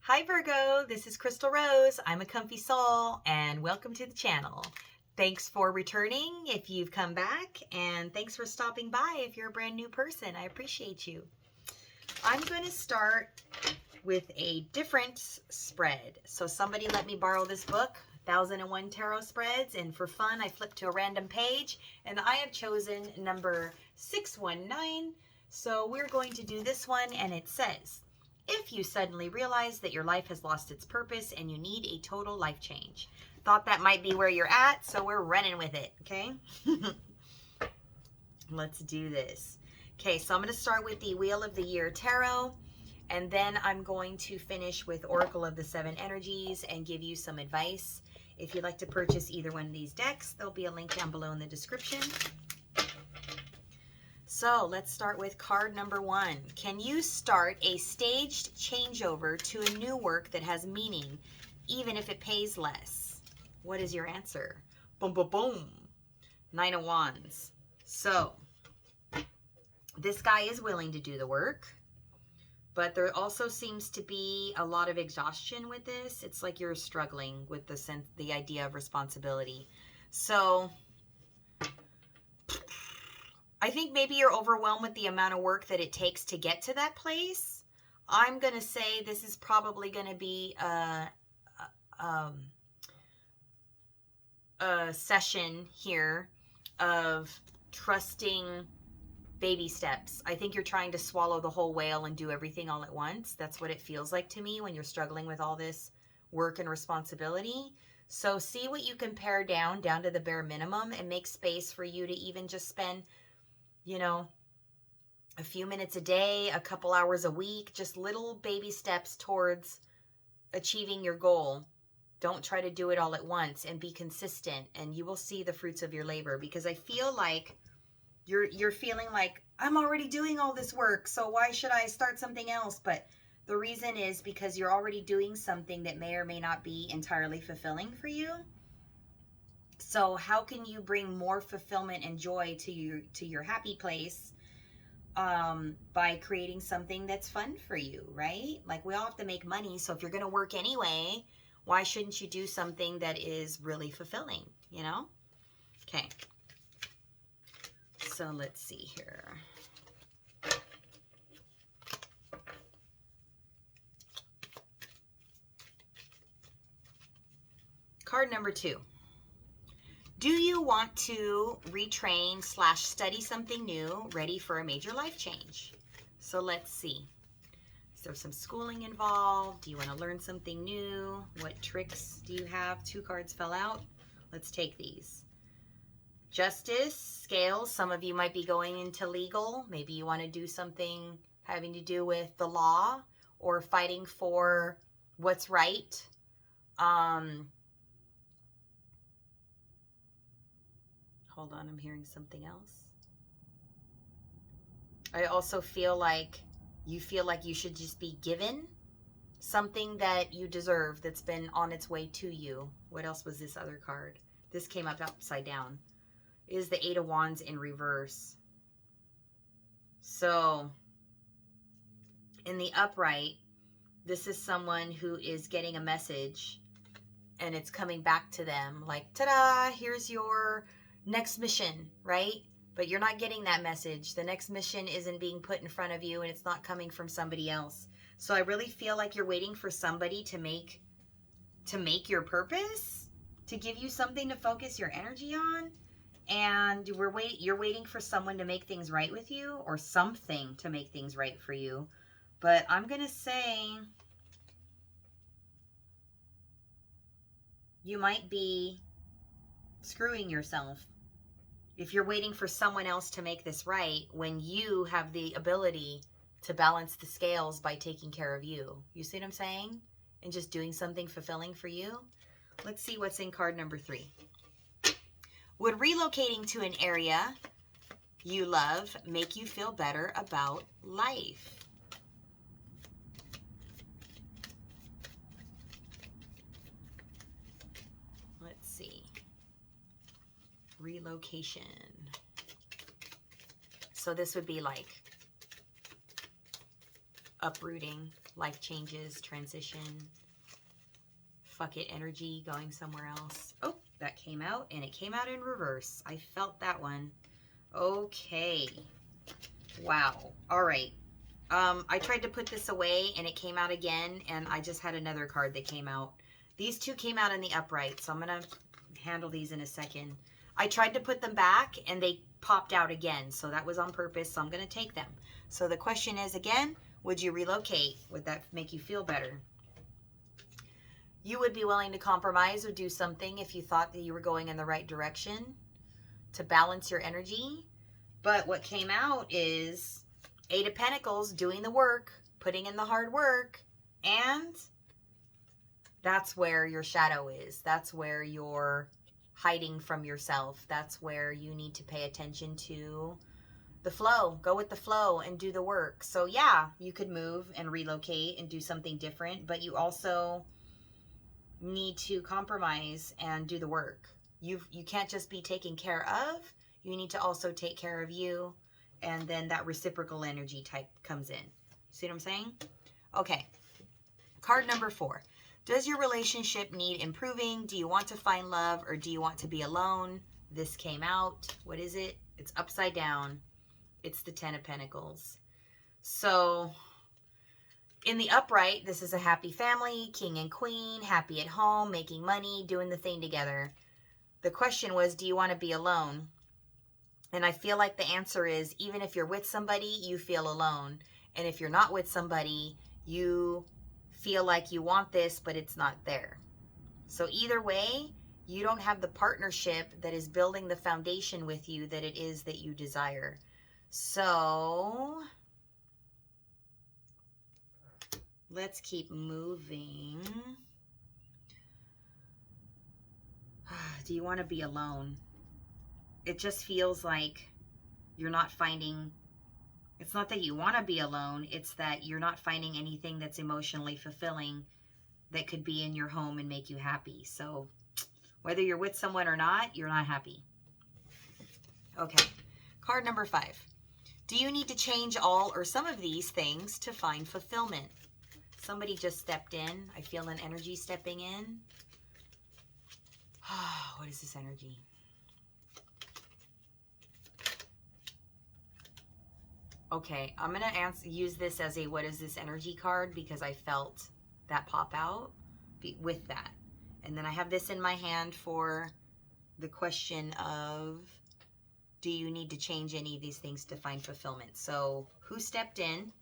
Hi Virgo, this is Crystal Rose. I'm a comfy soul and welcome to the channel. Thanks for returning if you've come back, and thanks for stopping by if you're a brand new person. I appreciate you. I'm going to start with a different spread. So somebody let me borrow this book, 1001 Tarot Spreads, and for fun I flipped to a random page and I have chosen number 619. So we're going to do this one, and it says, if you suddenly realize that your life has lost its purpose and you need a total life change. Thought that might be where you're at, so we're running with it, okay? Let's do this. Okay, so I'm going to start with the Wheel of the Year Tarot, and then I'm going to finish with Oracle of the Seven Energies and give you some advice. If you'd like to purchase either one of these decks, there'll be a link down below in the description. So let's start with card number 1. Can you start a staged changeover to a new work that has meaning, even if it pays less? What is your answer? Boom, boom, boom. 9 of Wands. So this guy is willing to do the work, but there also seems to be a lot of exhaustion with this. It's like you're struggling with the idea of responsibility. So I think maybe you're overwhelmed with the amount of work that it takes to get to that place. I'm going to say this is probably going to be a session here of trusting baby steps. I think you're trying to swallow the whole whale and do everything all at once. That's what it feels like to me when you're struggling with all this work and responsibility. So see what you can pare down to the bare minimum and make space for you to even just spend, you know, a few minutes a day, a couple hours a week, just little baby steps towards achieving your goal. Don't try to do it all at once, and be consistent, and you will see the fruits of your labor, because I feel like you're feeling like, I'm already doing all this work, so why should I start something else? But the reason is because you're already doing something that may or may not be entirely fulfilling for you. So how can you bring more fulfillment and joy to your happy place by creating something that's fun for you, right? Like, we all have to make money, so if you're going to work anyway, why shouldn't you do something that is really fulfilling, you know? Okay. So let's see here. Card number 2. Do you want to retrain / study something new, ready for a major life change? So let's see. Is there some schooling involved? Do you want to learn something new? What tricks do you have? 2 cards fell out. Let's take these. Justice, Scales. Some of you might be going into legal. Maybe you want to do something having to do with the law or fighting for what's right. Hold on, I'm hearing something else. I also feel like you should just be given something that you deserve, that's been on its way to you. What else was this other card? This came up upside down. It is the 8 of Wands in reverse. So in the upright, this is someone who is getting a message, and it's coming back to them like, ta-da, here's your next mission, right? But you're not getting that message. The next mission isn't being put in front of you, and it's not coming from somebody else. So I really feel like you're waiting for somebody to make your purpose, to give you something to focus your energy on. And you're waiting for someone to make things right with you, or something to make things right for you. But I'm going to say you might be screwing yourself if you're waiting for someone else to make this right, when you have the ability to balance the scales by taking care of you. You see what I'm saying? And just doing something fulfilling for you. Let's see what's in card number 3. Would relocating to an area you love make you feel better about life? Let's see. Relocation. So this would be like uprooting, life changes, transition, fuck it energy, going somewhere else. Oh, that came out, and it came out in reverse. I felt that one. Okay. Wow. All right. I tried to put this away, and it came out again, and I just had another card that came out. These two came out in the upright, so I'm going to handle these in a second. I tried to put them back, and they popped out again, so that was on purpose, so I'm going to take them. So the question is, again, would you relocate? Would that make you feel better? You would be willing to compromise or do something if you thought that you were going in the right direction to balance your energy. But what came out is Eight of Pentacles, doing the work, putting in the hard work, and that's where your shadow is. That's where you're hiding from yourself. That's where you need to pay attention to the flow. Go with the flow and do the work. So yeah, you could move and relocate and do something different, but you also need to compromise and do the work. You can't just be taken care of. You need to also take care of you, and then that reciprocal energy type comes in. See what I'm saying? Okay. Card number 4. Does your relationship need improving? Do you want to find love, or do you want to be alone? This came out. What is it? It's upside down. It's the 10 of Pentacles. So in the upright, this is a happy family, king and queen, happy at home, making money, doing the thing together. The question was, do you want to be alone? And I feel like the answer is, even if you're with somebody, you feel alone. And if you're not with somebody, you feel like you want this, but it's not there. So either way, you don't have the partnership that is building the foundation with you that it is that you desire. So let's keep moving. Do you want to be alone? It just feels like you're not finding, it's not that you want to be alone, it's that you're not finding anything that's emotionally fulfilling that could be in your home and make you happy. So whether you're with someone or not, you're not happy. Okay, card number 5. Do you need to change all or some of these things to find fulfillment? Somebody just stepped in. I feel an energy stepping in. What is this energy? Okay, I'm going to use this as a what is this energy card because I felt that pop out with that. And then I have this in my hand for the question of, do you need to change any of these things to find fulfillment? So who stepped in?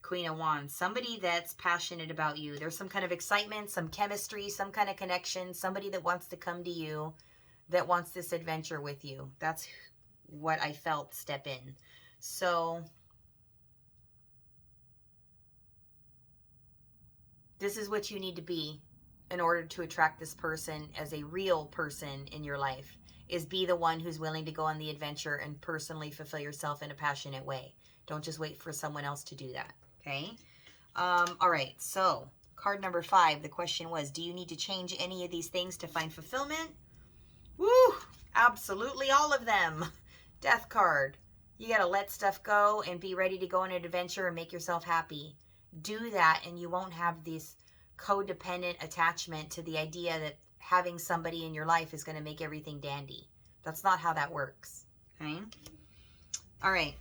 Queen of Wands. Somebody that's passionate about you. There's some kind of excitement, some chemistry, some kind of connection. Somebody that wants to come to you, that wants this adventure with you. That's what I felt step in. So this is what you need to be in order to attract this person as a real person in your life, is be the one who's willing to go on the adventure and personally fulfill yourself in a passionate way. Don't just wait for someone else to do that. Okay. All right. So card number 5, the question was, do you need to change any of these things to find fulfillment? Woo! Absolutely all of them. Death card. You got to let stuff go and be ready to go on an adventure and make yourself happy. Do that and you won't have this codependent attachment to the idea that having somebody in your life is going to make everything dandy. That's not how that works. Okay? All right.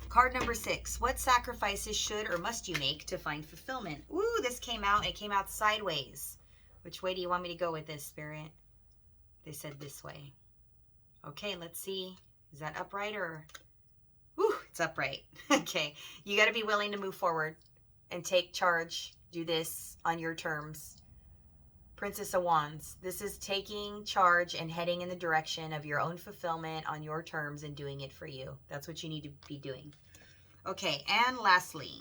Card number 6. What sacrifices should or must you make to find fulfillment? Ooh, this came out. It came out sideways. Which way do you want me to go with this, Spirit? They said this way. Okay, let's see. Is that upright or... Ooh, it's upright. Okay. You got to be willing to move forward and take charge. Do this on your terms. Princess of Wands. This is taking charge and heading in the direction of your own fulfillment on your terms and doing it for you. That's what you need to be doing. Okay, and lastly,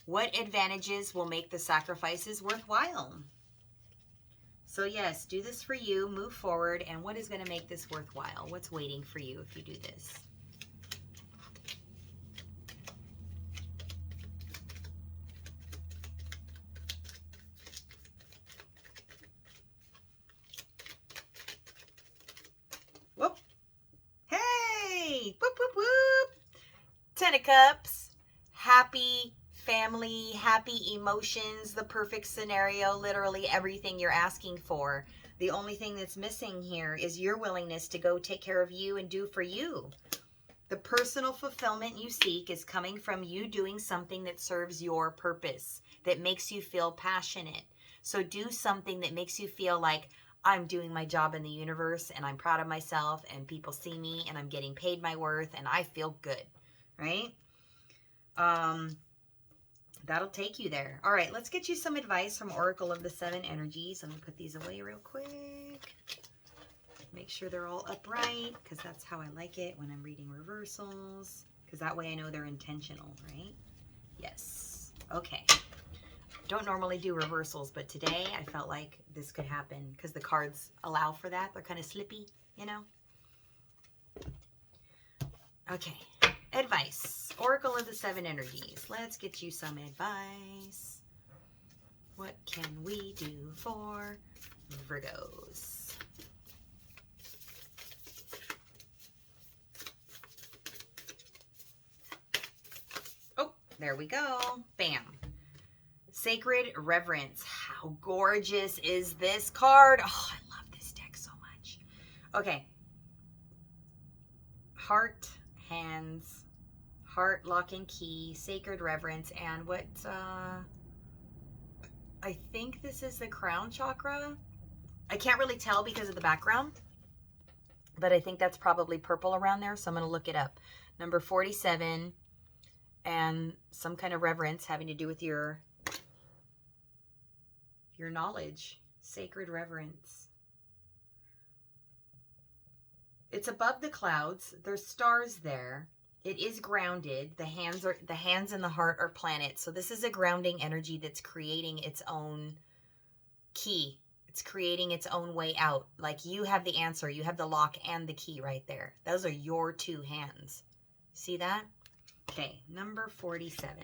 what advantages will make the sacrifices worthwhile? So yes, do this for you, move forward, and what is going to make this worthwhile? What's waiting for you if you do this? Whoop. Hey! Ten of Cups. Happy family, happy emotions, the perfect scenario, literally everything you're asking for. The only thing that's missing here is your willingness to go take care of you and do for you. The personal fulfillment you seek is coming from you doing something that serves your purpose, that makes you feel passionate. So do something that makes you feel like I'm doing my job in the universe and I'm proud of myself and people see me and I'm getting paid my worth and I feel good, right? That'll take you there. All right, let's get you some advice from Oracle of the Seven Energies. Let me put these away real quick. Make sure they're all upright, because that's how I like it when I'm reading reversals, because that way I know they're intentional, right? Yes. Okay. Don't normally do reversals, but today I felt like this could happen because the cards allow for that. They're kind of slippy, you know? Okay. Advice. Oracle of the Seven Energies. Let's get you some advice. What can we do for Virgos? Oh, there we go. Bam. Sacred Reverence. How gorgeous is this card? Oh, I love this deck so much. Okay. Heart, hands, heart, lock and key, sacred reverence, and what, I think this is the crown chakra. I can't really tell because of the background, but I think that's probably purple around there, so I'm going to look it up. Number 47, and some kind of reverence having to do with your knowledge. Sacred reverence. It's above the clouds. There's stars there. It is grounded. The hands and the heart are planets. So this is a grounding energy that's creating its own key. It's creating its own way out. Like you have the answer. You have the lock and the key right there. Those are your two hands. See that? Okay, number 47.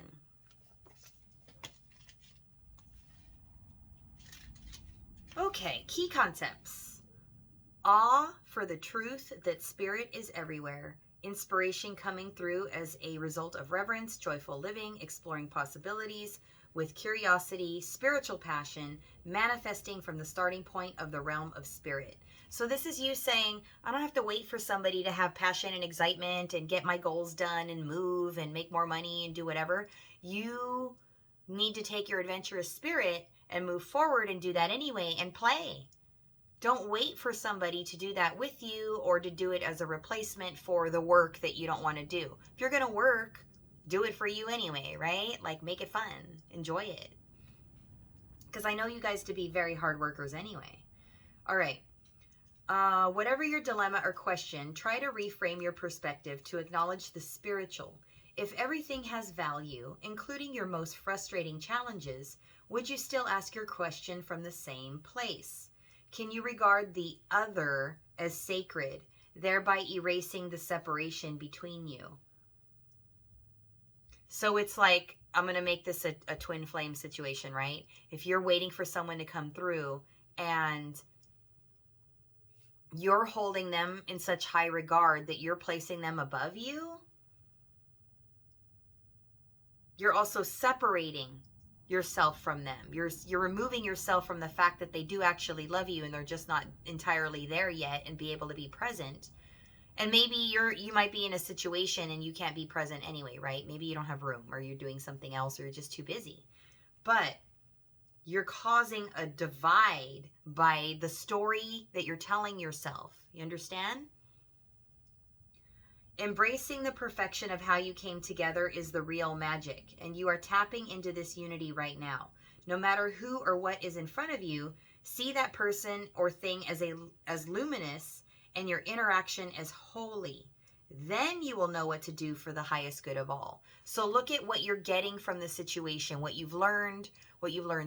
Okay, key concepts. Awe for the truth that spirit is everywhere. Inspiration coming through as a result of reverence, joyful living, exploring possibilities with curiosity, spiritual passion, manifesting from the starting point of the realm of spirit. So this is you saying, I don't have to wait for somebody to have passion and excitement and get my goals done and move and make more money and do whatever. You need to take your adventurous spirit and move forward and do that anyway and play. Don't wait for somebody to do that with you or to do it as a replacement for the work that you don't want to do. If you're going to work, do it for you anyway, right? Like make it fun. Enjoy it. Because I know you guys to be very hard workers anyway. All right. Whatever your dilemma or question, try to reframe your perspective to acknowledge the spiritual. If everything has value, including your most frustrating challenges, would you still ask your question from the same place? Can you regard the other as sacred, thereby erasing the separation between you? So it's like, I'm going to make this a twin flame situation, right? If you're waiting for someone to come through and you're holding them in such high regard that you're placing them above you, you're also separating yourself from them. You're removing yourself from the fact that they do actually love you and they're just not entirely there yet and be able to be present. And maybe you might be in a situation and you can't be present anyway, right? Maybe you don't have room or you're doing something else or you're just too busy. But you're causing a divide by the story that you're telling yourself. You understand? Embracing the perfection of how you came together is the real magic, and you are tapping into this unity right now. No matter who or what is in front of you, see that person or thing as luminous and your interaction as holy. Then you will know what to do for the highest good of all. So look at what you're getting from the situation, what you've learned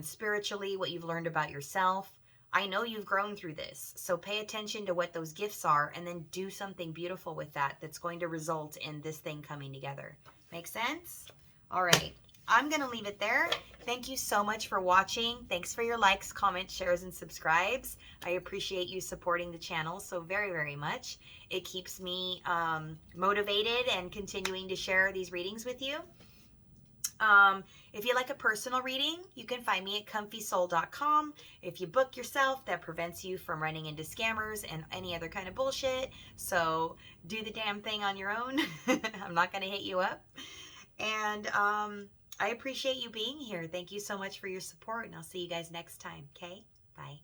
spiritually, what you've learned about yourself. I know you've grown through this, so pay attention to what those gifts are and then do something beautiful with that that's going to result in this thing coming together. Make sense? All right. I'm going to leave it there. Thank you so much for watching. Thanks for your likes, comments, shares, and subscribes. I appreciate you supporting the channel so very, very much. It keeps me motivated and continuing to share these readings with you. If you like a personal reading, you can find me at comfysoul.com. If you book yourself, that prevents you from running into scammers and any other kind of bullshit. So do the damn thing on your own. I'm not going to hit you up. And I appreciate you being here. Thank you so much for your support, and I'll see you guys next time. Okay? Bye.